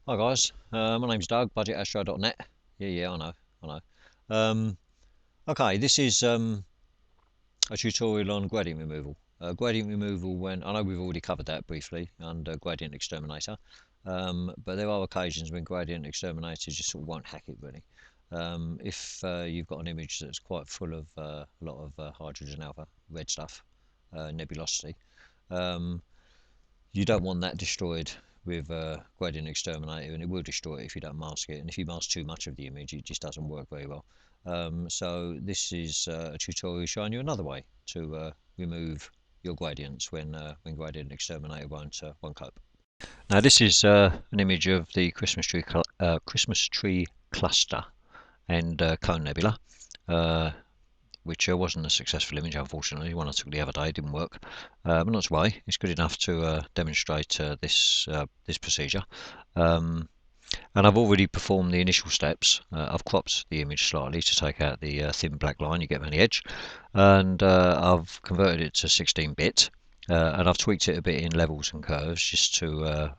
Hi guys, my name's Doug, budgetastro.net. Yeah, I know. Okay, this is a tutorial on gradient removal. Gradient removal, when I know we've already covered that briefly under GradientXTerminator, but there are occasions when GradientXTerminator just sort of won't hack it really. If you've got an image that's quite full of a lot of hydrogen alpha, red stuff, nebulosity, um, you don't want that destroyed with GradientXTerminator, and it will destroy it if you don't mask it. And if you mask too much of the image, it just doesn't work very well. So this is a tutorial showing you another way to remove your gradients when GradientXTerminator won't cope. Now this is an image of the Christmas tree cluster and cone nebula. Which wasn't a successful image, unfortunately. One I took the other day didn't work, but not to worry. It's good enough to demonstrate this procedure. And I've already performed the initial steps. I've cropped the image slightly to take out the thin black line you get around the edge, and I've converted it to 16-bit, and I've tweaked it a bit in levels and curves just to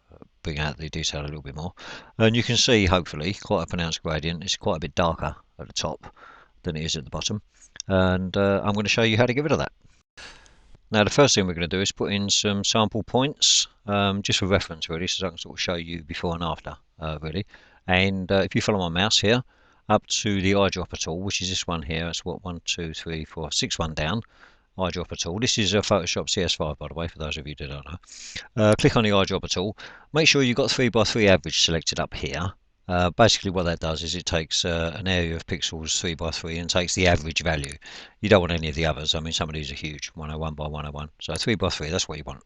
bring out the detail a little bit more. And you can see, hopefully, quite a pronounced gradient. It's quite a bit darker at the top than it is at the bottom, and I'm going to show you how to get rid of that. Now the first thing we're going to do is put in some sample points, just for reference really, so I can sort of show you before and after really. And if you follow my mouse here up to the eyedropper tool, which is this one here, that's what 1, 2, 3, 4, 6 one down, eyedropper tool. This is a Photoshop CS5 by the way, for those of you who don't know. Click on the eyedropper tool, make sure you've got 3x3 average selected up here. Basically what that does is it takes an area of pixels 3x3 and takes the average value. You don't want any of the others. I mean, some of these are huge, 101 by 101. So 3x3, that's what you want.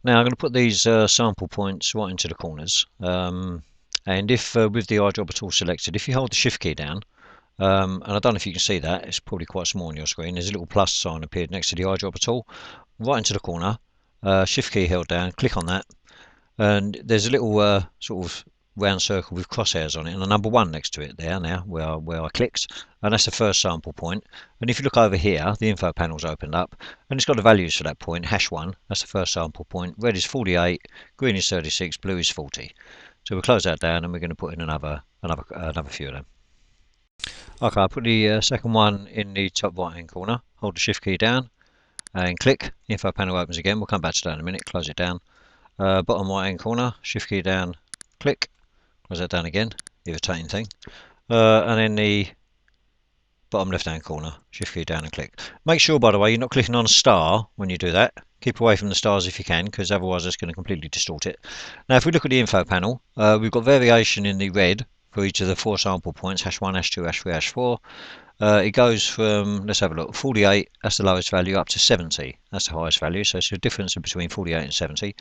Now I'm going to put these sample points right into the corners. And if with the eyedropper tool selected, if you hold the shift key down, and I don't know if you can see that, it's probably quite small on your screen, there's a little plus sign appeared next to the eyedropper tool, right into the corner, shift key held down, click on that, and there's a little sort of round circle with crosshairs on it and a number 1 next to it there now where I clicked, and that's the first sample point. And if you look over here, the info panel's opened up and it's got the values for that point. #1, that's the first sample point. Red is 48, green is 36, blue is 40. So we'll close that down and we're going to put in another few of them. Okay, I'll put the second one in the top right hand corner, hold the shift key down and click. Info panel opens again, we'll come back to that in a minute. Close it down. Bottom right hand corner, shift key down, click, close that down again, irritating thing. And then the bottom left hand corner, shift key down and click. Make sure, by the way, you're not clicking on a star when you do that. Keep away from the stars if you can, because otherwise it's going to completely distort it. Now if we look at the info panel, we've got variation in the red for each of the 4 sample points, #1, #2, #3, #4. It goes from, let's have a look, 48, that's the lowest value, up to 70, that's the highest value, so it's a difference between 48 and 70.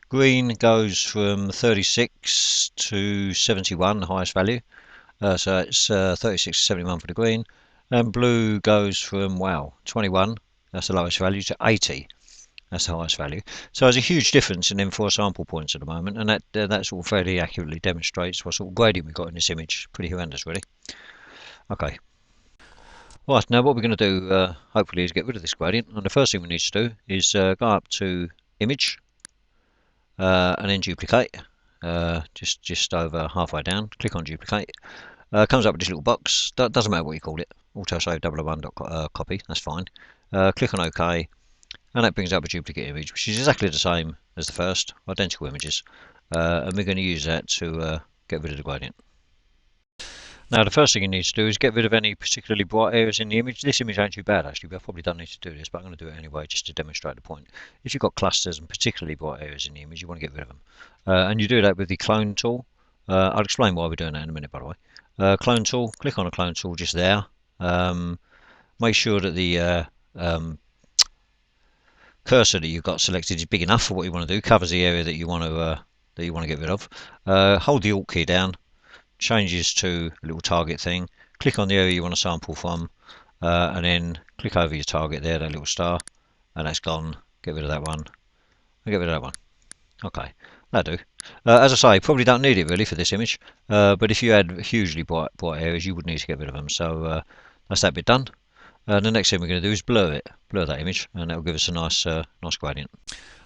Green goes from 36 to 71, the highest value, so it's 36 to 71 for the green. And blue goes from, wow, 21, that's the lowest value, to 80, that's the highest value. So there's a huge difference in them 4 sample points at the moment, and that sort of fairly accurately demonstrates what sort of gradient we've got in this image. Pretty horrendous really. Okay. Right, now what we're going to do, hopefully, is get rid of this gradient. And the first thing we need to do is go up to Image, and then Duplicate, just over halfway down. Click on Duplicate. Comes up with this little box. Doesn't matter what you call it. Auto save 001 copy, that's fine. Click on OK, and that brings up a duplicate image, which is exactly the same as the first, identical images. And we're going to use that to get rid of the gradient. Now the first thing you need to do is get rid of any particularly bright areas in the image. This image ain't too bad actually, but I probably don't need to do this, but I'm going to do it anyway just to demonstrate the point. If you've got clusters and particularly bright areas in the image, you want to get rid of them. And you do that with the clone tool. I'll explain why we're doing that in a minute, by the way. Clone tool, click on a clone tool just there. Make sure that the cursor that you've got selected is big enough for what you want to do, covers the area that you want to get rid of. Hold the Alt key down, changes to a little target thing, click on the area you want to sample from, and then click over your target there, that little star, and that's gone. Get rid of that one, and get rid of that one. Okay, that'll do. As I say, probably don't need it really for this image, but if you had hugely bright areas, you would need to get rid of them. So that's that bit done. The next thing we're going to do is blur that image, and that will give us a nice gradient.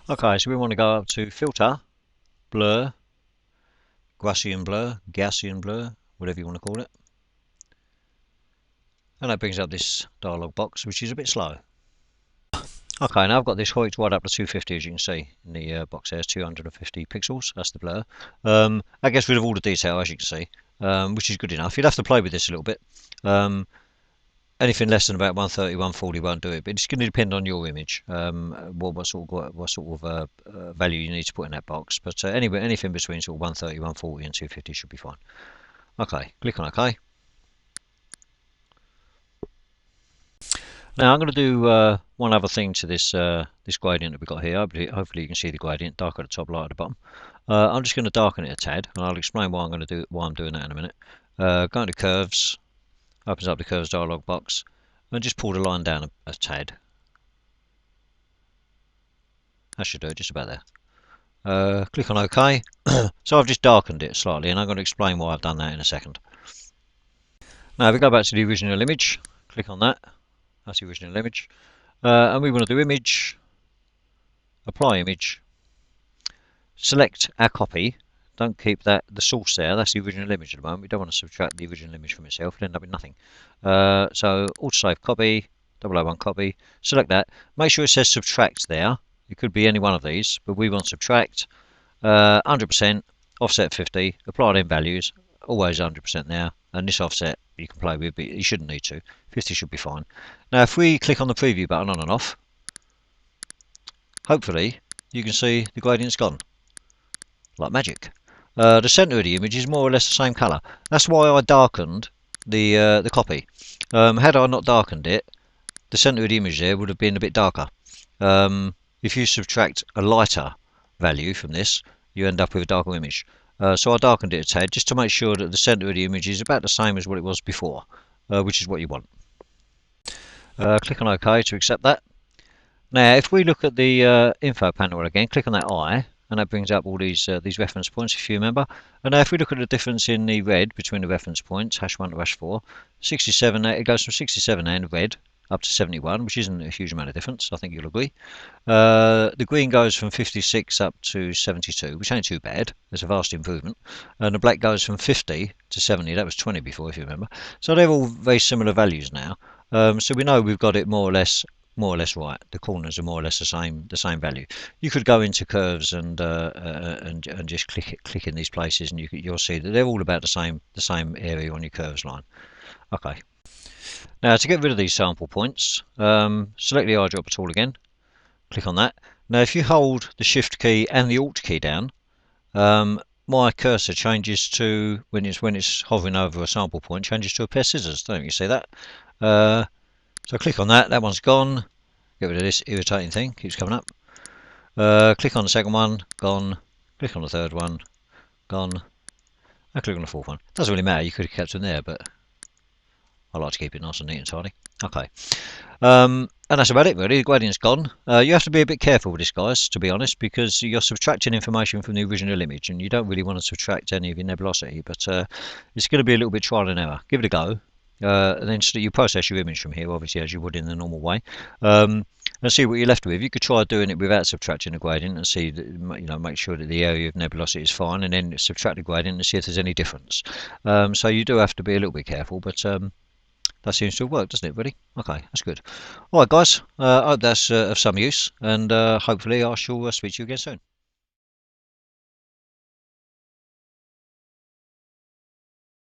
Okay, so we want to go up to Filter, Blur, Gaussian blur, whatever you want to call it. And that brings up this dialog box, which is a bit slow. Okay, now I've got this height right up to 250, as you can see in the box there, 250 pixels, that's the blur. That gets rid of all the detail, as you can see, which is good enough. You'd have to play with this a little bit. Anything less than about 130, 140 won't do it, but it's going to depend on your image, what sort of value you need to put in that box. But anyway, anything between sort of 130, 140 and 250 should be fine. Okay, click on OK. Now I'm going to do one other thing to this this gradient that we've got here. Hopefully you can see the gradient, dark at the top, light at the bottom. I'm just going to darken it a tad, and I'll explain why I'm doing that in a minute. Go into curves, opens up the curves dialog box, and just pull the line down a tad. That should do it, just about there. Click on OK. So I've just darkened it slightly, and I'm going to explain why I've done that in a second. Now if we go back to the original image, click on that. That's the original image. And we want to do image, apply image, select our copy. Don't keep the source there, that's the original image at the moment. We don't want to subtract the original image from itself, it'll end up with nothing. So autosave copy, 001 copy, select that. Make sure it says subtract there. It could be any one of these, but we want subtract, 100%, offset 50, apply them values, always 100% there. And this offset you can play with, but you shouldn't need to. 50 should be fine. Now if we click on the preview button on and off, hopefully you can see the gradient's gone. Like magic. The centre of the image is more or less the same colour. That's why I darkened the copy. Had I not darkened it, the centre of the image there would have been a bit darker. If you subtract a lighter value from this, you end up with a darker image. So I darkened it a tad just to make sure that the centre of the image is about the same as what it was before, which is what you want. Click on OK to accept that. Now if we look at the info panel again, click on that eye, and that brings up all these reference points, if you remember. And now if we look at the difference in the red between the reference points, #1 to #4, 67, it goes from 67 there in red up to 71, which isn't a huge amount of difference, I think you'll agree. The green goes from 56 up to 72, which ain't too bad. There's a vast improvement. And the black goes from 50 to 70. That was 20 before, if you remember. So they're all very similar values now. So we know we've got it more or less right. The corners are more or less the same value. You could go into curves and just click in these places, and you'll see that they're all about the same area on your curves line. Okay. Now to get rid of these sample points, select the eyedropper tool again, click on that. Now if you hold the shift key and the alt key down, my cursor changes to, when it's hovering over a sample point, changes to a pair of scissors. Don't you see that? So click on that, that one's gone. Get rid of this irritating thing, keeps coming up. Click on the second one, gone. Click on the third one, gone. And click on the fourth one. Doesn't really matter, you could have kept them there, but I like to keep it nice and neat and tidy. Okay. And that's about it really, the gradient's gone. You have to be a bit careful with this, guys, to be honest, because you're subtracting information from the original image and you don't really want to subtract any of your nebulosity, but it's going to be a little bit trial and error. Give it a go. And then you process your image from here, obviously, as you would in the normal way, and see what you're left with. You could try doing it without subtracting the gradient and see that, make sure that the area of nebulosity is fine, and then subtract the gradient and see if there's any difference. So you do have to be a little bit careful, but that seems to have worked, doesn't it, really? Okay, that's good. Alright guys, I hope that's of some use, and hopefully I shall speak to you again soon.